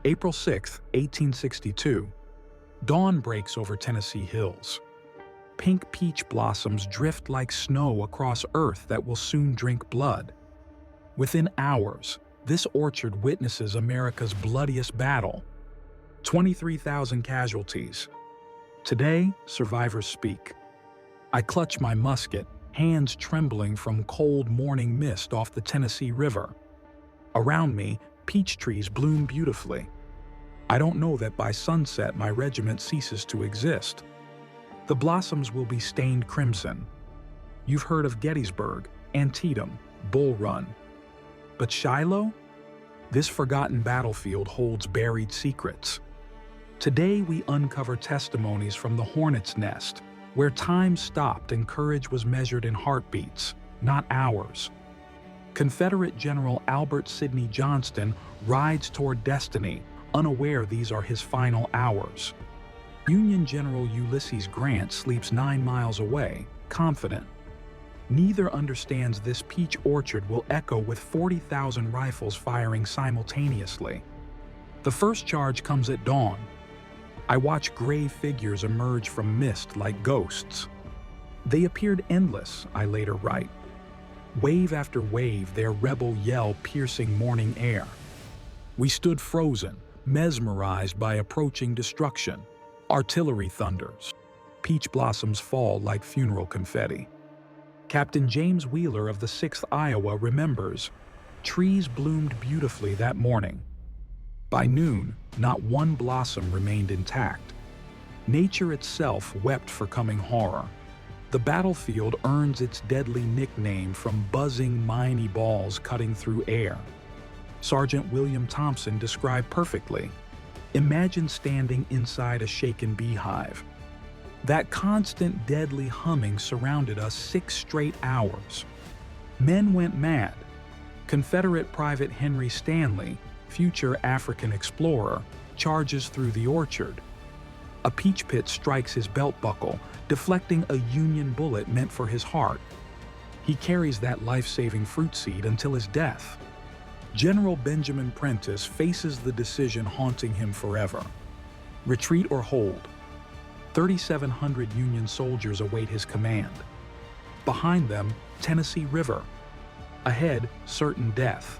April 6, 1862. Dawn breaks over Tennessee hills. Pink peach blossoms drift like snow across earth that will soon drink blood. Within hours, this orchard witnesses America's bloodiest battle. 23,000 casualties. Today, survivors speak. I clutch my musket, hands trembling from cold morning mist off the Tennessee River. Around me, peach trees bloom beautifully. I don't know that by sunset my regiment ceases to exist. The blossoms will be stained crimson. You've heard of Gettysburg, Antietam, Bull Run. But Shiloh? This forgotten battlefield holds buried secrets. Today we uncover testimonies from the Hornets Nest, where time stopped and courage was measured in heartbeats, not hours. Confederate General Albert Sidney Johnston rides toward destiny, unaware these are his final hours. Union General Ulysses Grant sleeps 9 miles away, confident. Neither understands this peach orchard will echo with 40,000 rifles firing simultaneously. The first charge comes at dawn. I watch gray figures emerge from mist like ghosts. They appeared endless, I later write. Wave after wave, their rebel yell piercing morning air. We stood frozen, mesmerized by approaching destruction. Artillery thunders. Peach blossoms fall like funeral confetti. Captain James Wheeler of the 6th Iowa remembers, trees bloomed beautifully that morning. By noon, not one blossom remained intact. Nature itself wept for coming horror. The battlefield earns its deadly nickname from buzzing Minie balls cutting through air. Sergeant William Thompson described perfectly. Imagine standing inside a shaken beehive. That constant deadly humming surrounded us 6 straight hours. Men went mad. Confederate Private Henry Stanley, future African explorer, charges through the orchard. A peach pit strikes his belt buckle, deflecting a Union bullet meant for his heart. He carries that life-saving fruit seed until his death. General Benjamin Prentiss faces the decision haunting him forever. Retreat or hold? 3,700 Union soldiers await his command. Behind them, Tennessee River. Ahead, certain death.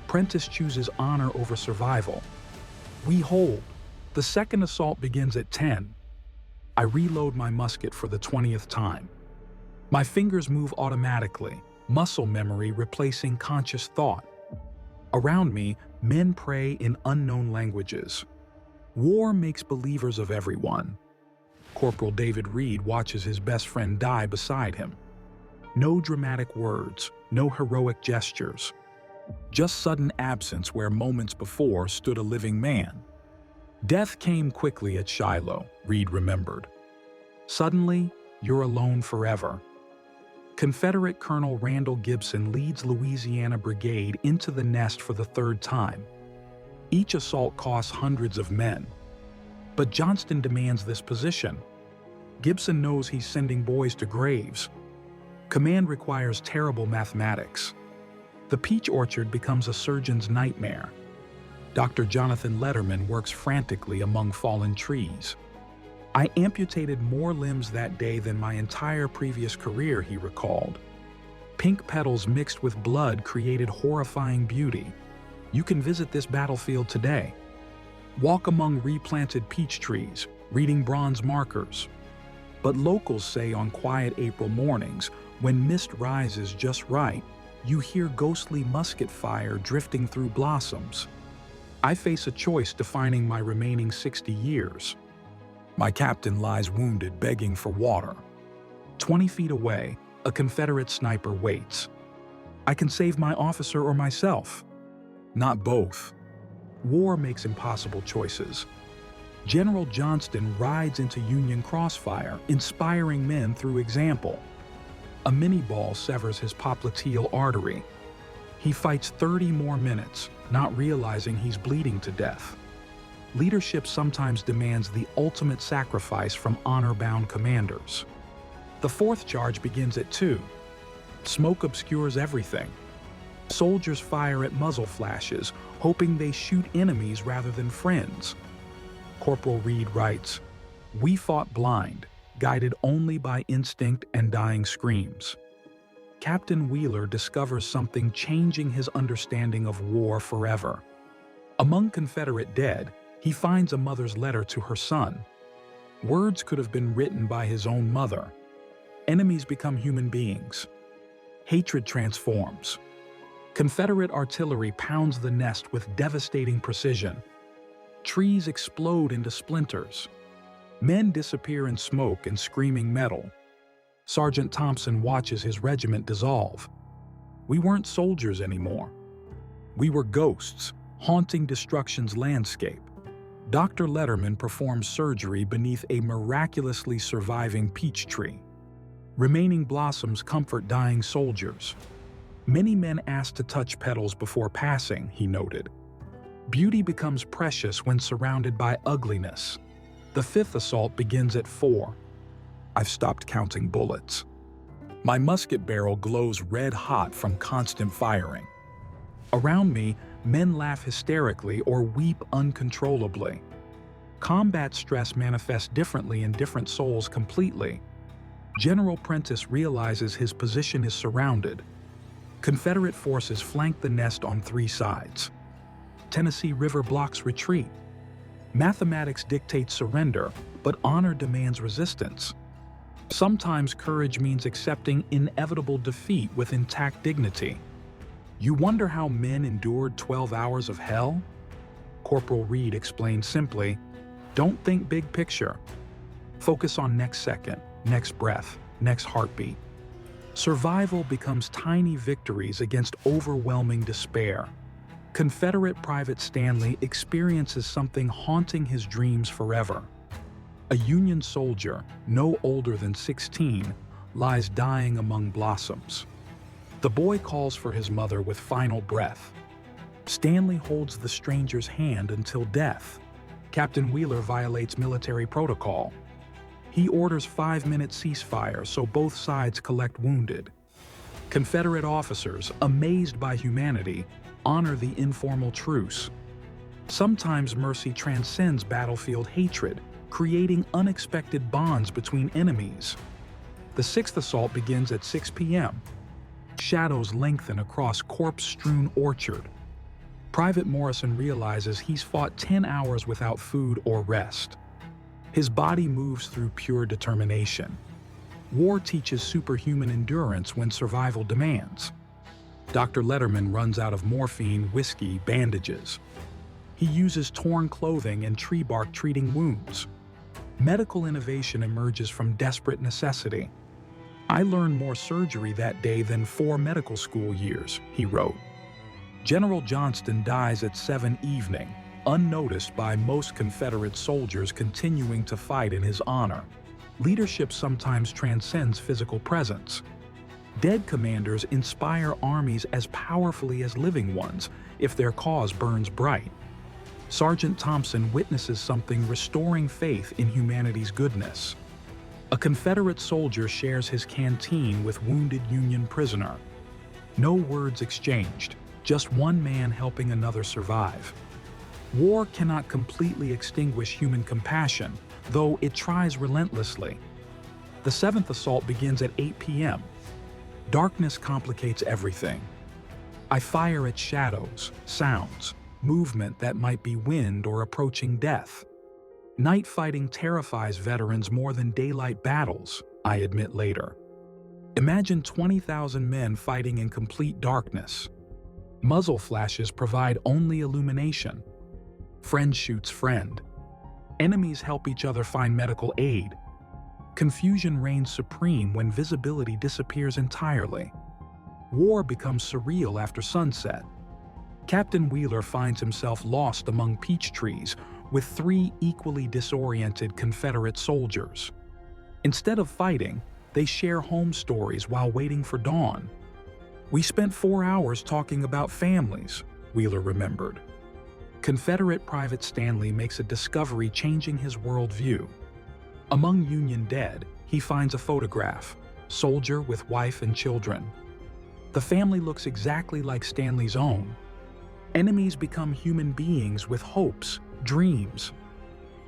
Prentiss chooses honor over survival. We hold. The second assault begins at 10. I reload my musket for the 20th time. My fingers move automatically, muscle memory replacing conscious thought. Around me, men pray in unknown languages. War makes believers of everyone. Corporal David Reed watches his best friend die beside him. No dramatic words, no heroic gestures. Just sudden absence where moments before stood a living man. Death came quickly at Shiloh, Reed remembered. Suddenly, you're alone forever. Confederate Colonel Randall Gibson leads Louisiana Brigade into the Nest for the 3rd time. Each assault costs hundreds of men. But Johnston demands this position. Gibson knows he's sending boys to graves. Command requires terrible mathematics. The peach orchard becomes a surgeon's nightmare. Dr. Jonathan Letterman works frantically among fallen trees. I amputated more limbs that day than my entire previous career, he recalled. Pink petals mixed with blood created horrifying beauty. You can visit this battlefield today. Walk among replanted peach trees, reading bronze markers. But locals say on quiet April mornings, when mist rises just right, you hear ghostly musket fire drifting through blossoms. I face a choice defining my remaining 60 years. My captain lies wounded, begging for water. 20 feet away, a Confederate sniper waits. I can save my officer or myself. Not both. War makes impossible choices. General Johnston rides into Union crossfire, inspiring men through example. A Minie ball severs his popliteal artery. He fights 30 more minutes, not realizing he's bleeding to death. Leadership sometimes demands the ultimate sacrifice from honor-bound commanders. The 4th charge begins at 2. Smoke obscures everything. Soldiers fire at muzzle flashes, hoping they shoot enemies rather than friends. Corporal Reed writes, "We fought blind, guided only by instinct and dying screams." Captain Wheeler discovers something changing his understanding of war forever. Among Confederate dead, he finds a mother's letter to her son. Words could have been written by his own mother. Enemies become human beings. Hatred transforms. Confederate artillery pounds the nest with devastating precision. Trees explode into splinters. Men disappear in smoke and screaming metal. Sergeant Thompson watches his regiment dissolve. We weren't soldiers anymore. We were ghosts, haunting destruction's landscape. Dr. Letterman performs surgery beneath a miraculously surviving peach tree. Remaining blossoms comfort dying soldiers. Many men ask to touch petals before passing, he noted. Beauty becomes precious when surrounded by ugliness. The fifth assault begins at 4. I've stopped counting bullets. My musket barrel glows red hot from constant firing. Around me, men laugh hysterically or weep uncontrollably. Combat stress manifests differently in different souls completely. General Prentice realizes his position is surrounded. Confederate forces flank the nest on 3 sides. Tennessee River blocks retreat. Mathematics dictates surrender, but honor demands resistance. Sometimes courage means accepting inevitable defeat with intact dignity. You wonder how men endured 12 hours of hell? Corporal Reed explained simply, don't think big picture. Focus on next second, next breath, next heartbeat. Survival becomes tiny victories against overwhelming despair. Confederate Private Stanley experiences something haunting his dreams forever. A Union soldier, no older than 16, lies dying among blossoms. The boy calls for his mother with final breath. Stanley holds the stranger's hand until death. Captain Wheeler violates military protocol. He orders 5-minute ceasefire so both sides collect wounded. Confederate officers, amazed by humanity, honor the informal truce. Sometimes mercy transcends battlefield hatred, creating unexpected bonds between enemies. The 6th assault begins at 6 p.m. Shadows lengthen across corpse-strewn orchard. Private Morrison realizes he's fought 10 hours without food or rest. His body moves through pure determination. War teaches superhuman endurance when survival demands. Dr. Letterman runs out of morphine, whiskey, bandages. He uses torn clothing and tree bark treating wounds. Medical innovation emerges from desperate necessity. I learned more surgery that day than 4 medical school years, he wrote. General Johnston dies at 7 evening, unnoticed by most Confederate soldiers continuing to fight in his honor. Leadership sometimes transcends physical presence. Dead commanders inspire armies as powerfully as living ones if their cause burns bright. Sergeant Thompson witnesses something restoring faith in humanity's goodness. A Confederate soldier shares his canteen with wounded Union prisoner. No words exchanged, just one man helping another survive. War cannot completely extinguish human compassion, though it tries relentlessly. The 7th assault begins at 8 p.m. Darkness complicates everything. I fire at shadows, sounds, movement that might be wind or approaching death. Night fighting terrifies veterans more than daylight battles, I admit later. Imagine 20,000 men fighting in complete darkness. Muzzle flashes provide only illumination. Friend shoots friend. Enemies help each other find medical aid. Confusion reigns supreme when visibility disappears entirely. War becomes surreal after sunset. Captain Wheeler finds himself lost among peach trees with 3 equally disoriented Confederate soldiers. Instead of fighting, they share home stories while waiting for dawn. We spent 4 hours talking about families, Wheeler remembered. Confederate Private Stanley makes a discovery changing his worldview. Among Union dead, he finds a photograph, soldier with wife and children. The family looks exactly like Stanley's own. Enemies become human beings with hopes, dreams.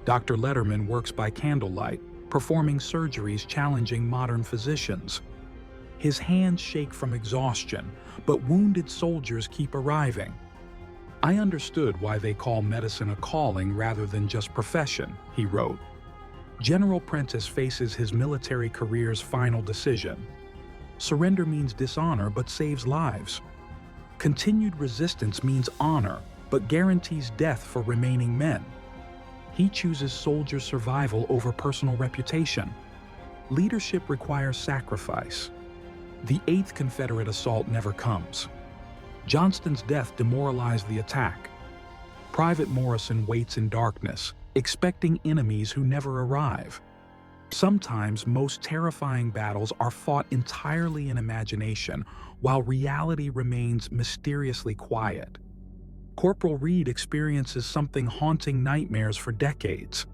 Dr. Letterman works by candlelight, performing surgeries challenging modern physicians. His hands shake from exhaustion, but wounded soldiers keep arriving. I understood why they call medicine a calling rather than just profession, he wrote. General Prentice faces his military career's final decision. Surrender means dishonor but saves lives. Continued resistance means honor but guarantees death for remaining men. He chooses soldier survival over personal reputation. Leadership requires sacrifice. The 8th Confederate assault never comes. Johnston's death demoralized the attack. Private Morrison waits in darkness, expecting enemies who never arrive. Sometimes most terrifying battles are fought entirely in imagination, while reality remains mysteriously quiet. Corporal Reed experiences something haunting nightmares for decades.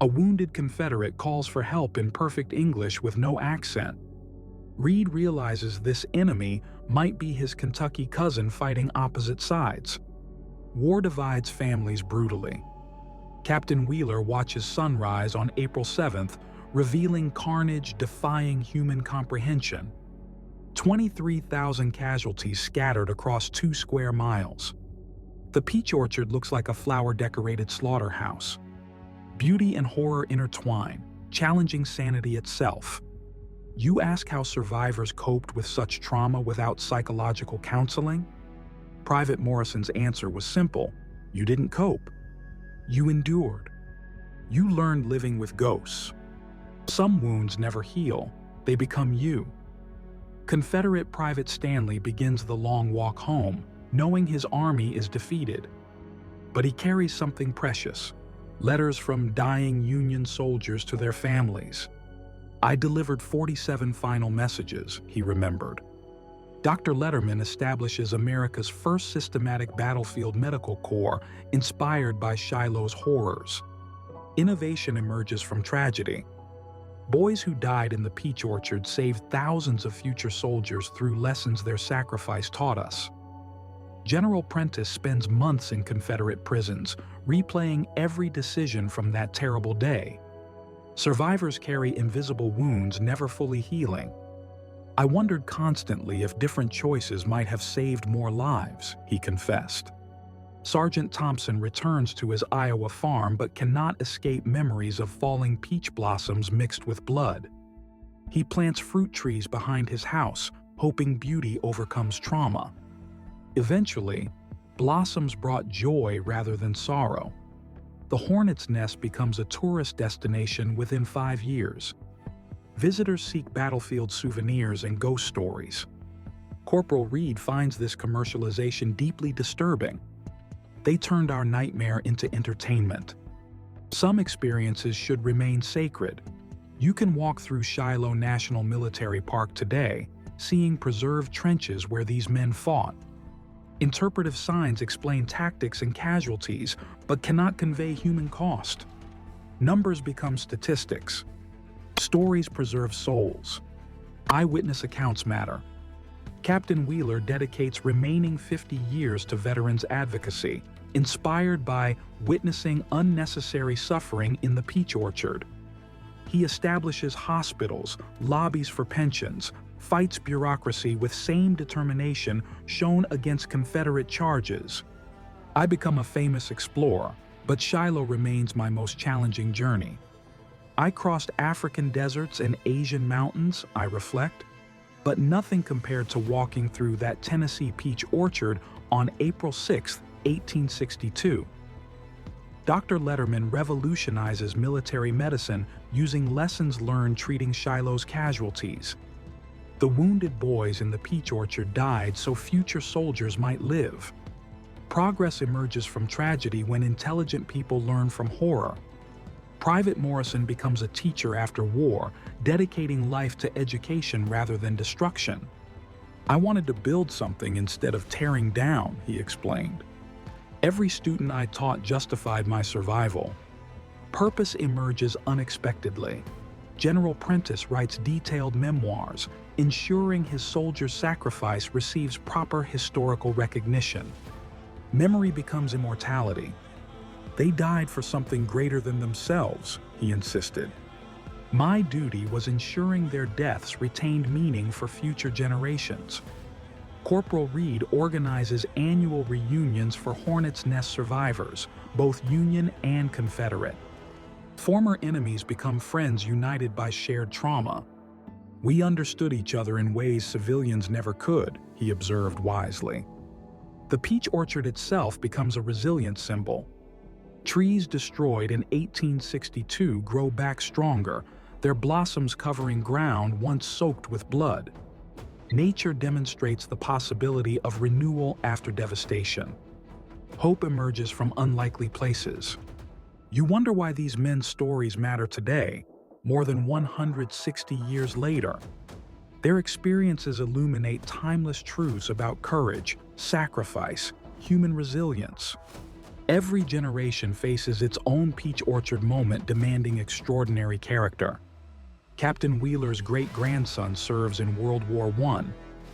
A wounded Confederate calls for help in perfect English with no accent. Reed realizes this enemy might be his Kentucky cousin fighting opposite sides. War divides families brutally. Captain Wheeler watches sunrise on April 7th, revealing carnage defying human comprehension. 23,000 casualties scattered across 2 square miles. The peach orchard looks like a flower-decorated slaughterhouse. Beauty and horror intertwine, challenging sanity itself. You ask how survivors coped with such trauma without psychological counseling? Private Morrison's answer was simple. You didn't cope. You endured. You learned living with ghosts. Some wounds never heal. They become you. Confederate Private Stanley begins the long walk home, knowing his army is defeated. But he carries something precious. Letters from dying Union soldiers to their families. I delivered 47 final messages, he remembered. Dr. Letterman establishes America's first systematic battlefield medical corps inspired by Shiloh's horrors. Innovation emerges from tragedy. Boys who died in the peach orchard saved thousands of future soldiers through lessons their sacrifice taught us. General Prentice spends months in Confederate prisons, replaying every decision from that terrible day. Survivors carry invisible wounds never fully healing. I wondered constantly if different choices might have saved more lives, he confessed. Sergeant Thompson returns to his Iowa farm but cannot escape memories of falling peach blossoms mixed with blood. He plants fruit trees behind his house, hoping beauty overcomes trauma. Eventually, blossoms brought joy rather than sorrow. The Hornets Nest becomes a tourist destination within 5 years. Visitors seek battlefield souvenirs and ghost stories. Corporal Reed finds this commercialization deeply disturbing. They turned our nightmare into entertainment. Some experiences should remain sacred. You can walk through Shiloh National Military Park today, seeing preserved trenches where these men fought. Interpretive signs explain tactics and casualties, but cannot convey human cost. Numbers become statistics. Stories preserve souls. Eyewitness accounts matter. Captain Wheeler dedicates remaining 50 years to veterans advocacy, inspired by witnessing unnecessary suffering in the peach orchard. He establishes hospitals, lobbies for pensions, fights bureaucracy with same determination shown against Confederate charges. I become a famous explorer, but Shiloh remains my most challenging journey. I crossed African deserts and Asian mountains, I reflect, but nothing compared to walking through that Tennessee peach orchard on April 6, 1862. Dr. Letterman revolutionizes military medicine using lessons learned treating Shiloh's casualties. The wounded boys in the peach orchard died so future soldiers might live. Progress emerges from tragedy when intelligent people learn from horror. Private Morrison becomes a teacher after war, dedicating life to education rather than destruction. I wanted to build something instead of tearing down, he explained. Every student I taught justified my survival. Purpose emerges unexpectedly. General Prentice writes detailed memoirs, ensuring his soldiers' sacrifice receives proper historical recognition. Memory becomes immortality. They died for something greater than themselves, he insisted. My duty was ensuring their deaths retained meaning for future generations. Corporal Reed organizes annual reunions for Hornets Nest survivors, both Union and Confederate. Former enemies become friends united by shared trauma. We understood each other in ways civilians never could, he observed wisely. The peach orchard itself becomes a resilience symbol. Trees destroyed in 1862 grow back stronger, their blossoms covering ground once soaked with blood. Nature demonstrates the possibility of renewal after devastation. Hope emerges from unlikely places. You wonder why these men's stories matter today, more than 160 years later. Their experiences illuminate timeless truths about courage, sacrifice, human resilience. Every generation faces its own peach orchard moment demanding extraordinary character. Captain Wheeler's great-grandson serves in World War I,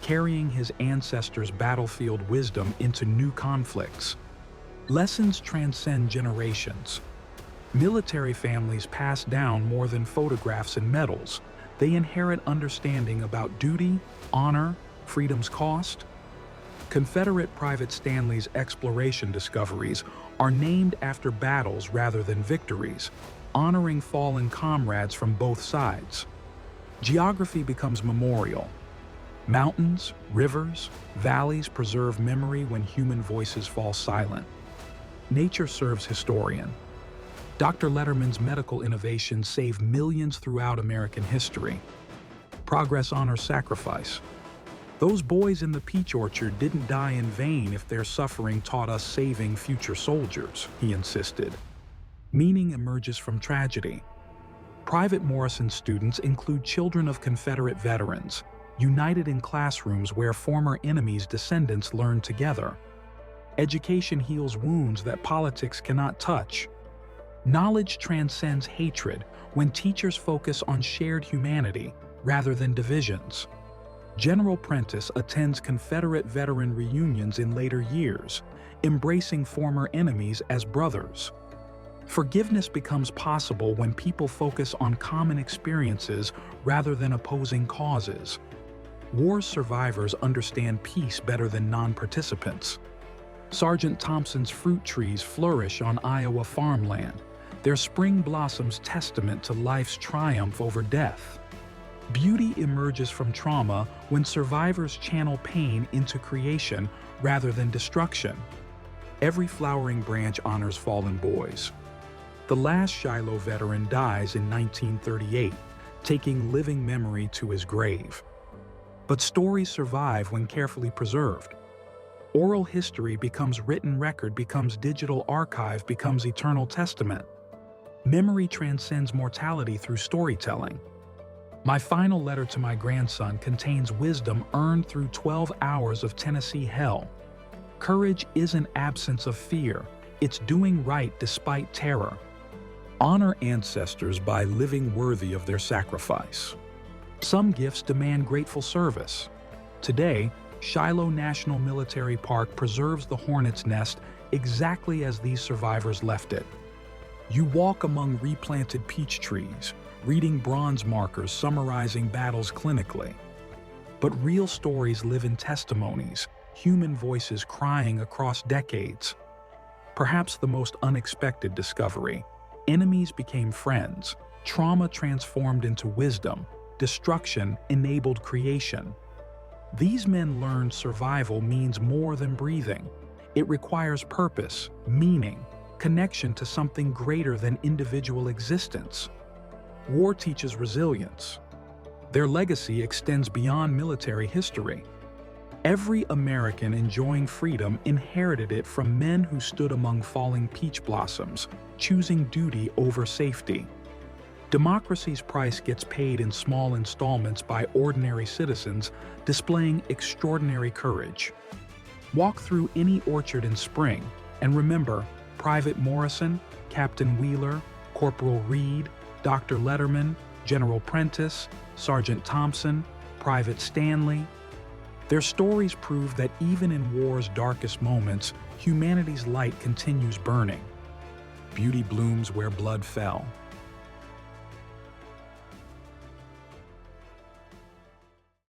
carrying his ancestors' battlefield wisdom into new conflicts. Lessons transcend generations. Military families pass down more than photographs and medals. They inherit understanding about duty, honor, freedom's cost. Confederate Private Stanley's exploration discoveries are named after battles rather than victories, honoring fallen comrades from both sides. Geography becomes memorial. Mountains, rivers, valleys preserve memory when human voices fall silent. Nature serves historian. Dr. Letterman's medical innovations save millions throughout American history. Progress honors sacrifice. Those boys in the peach orchard didn't die in vain if their suffering taught us saving future soldiers, he insisted. Meaning emerges from tragedy. Private Morrison students include children of Confederate veterans, united in classrooms where former enemies' descendants learn together. Education heals wounds that politics cannot touch. Knowledge transcends hatred when teachers focus on shared humanity rather than divisions. General Prentice attends Confederate veteran reunions in later years, embracing former enemies as brothers. Forgiveness becomes possible when people focus on common experiences rather than opposing causes. War survivors understand peace better than non-participants. Sergeant Thompson's fruit trees flourish on Iowa farmland, their spring blossoms testament to life's triumph over death. Beauty emerges from trauma when survivors channel pain into creation rather than destruction. Every flowering branch honors fallen boys. The last Shiloh veteran dies in 1938, taking living memory to his grave. But stories survive when carefully preserved. Oral history becomes written record, becomes digital archive, becomes eternal testament. Memory transcends mortality through storytelling. My final letter to my grandson contains wisdom earned through 12 hours of Tennessee hell. Courage isn't absence of fear, it's doing right despite terror. Honor ancestors by living worthy of their sacrifice. Some gifts demand grateful service. Today, Shiloh National Military Park preserves the Hornets Nest exactly as these survivors left it. You walk among replanted peach trees, reading bronze markers summarizing battles clinically. But real stories live in testimonies, human voices crying across decades. Perhaps the most unexpected discovery: enemies became friends, trauma transformed into wisdom, destruction enabled creation. These men learned survival means more than breathing. It requires purpose, meaning, connection to something greater than individual existence. War teaches resilience. Their legacy extends beyond military history. Every American enjoying freedom inherited it from men who stood among falling peach blossoms, choosing duty over safety. Democracy's price gets paid in small installments by ordinary citizens displaying extraordinary courage. Walk through any orchard in spring and remember Private Morrison, Captain Wheeler, Corporal Reed, Dr. Letterman, General Prentice, Sergeant Thompson, Private Stanley. Their stories prove that even in war's darkest moments, humanity's light continues burning. Beauty blooms where blood fell,